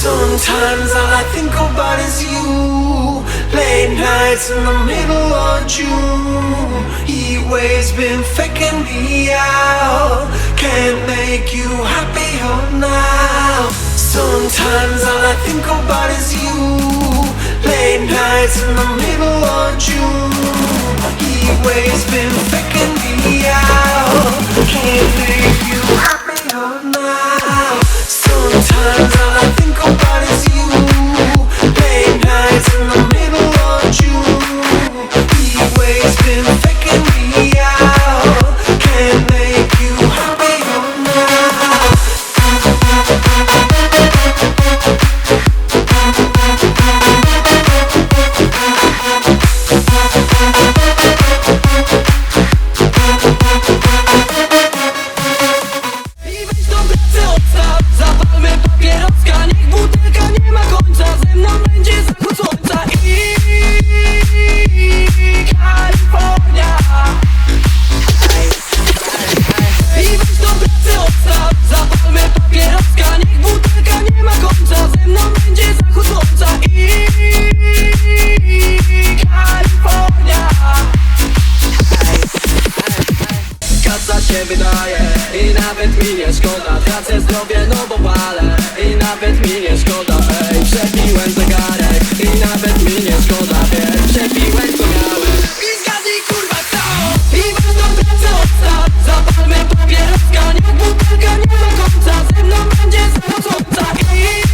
Sometimes all I think about is you. Late nights in the middle of June. Heat waves been faking me out. Can't make you happier now. Sometimes all I think about is you. Late nights in the middle of June. Heat waves been faking me out. Can't make you happier now. Sometimes all I think about is you. Late nights in the middle of June. Heat waves been faking me out. Can't make you happier now. I weź do pracy odstaw, zapalmy papieroska. Niech butelka nie ma końca, ze mną będzie zachód słońca i Kalifornia. I weź do pracy odstaw, zapalmy papieroska. Niech butelka nie ma końca, ze mną będzie zachód słońca i Kalifornia. Kasa się wydaje i nawet mi nie szkoda. Tracę zdrowie, no bo palę i nawet mi nie szkoda. Ej, przepiłem zegarek i nawet mi nie szkoda. Wiesz, przepiłem co miałem i zgadnij kurwa co. I weź do pracy odstaw, zapalmy papieroska. Niech butelka nie ma końca, ze mną będzie zachód słońca i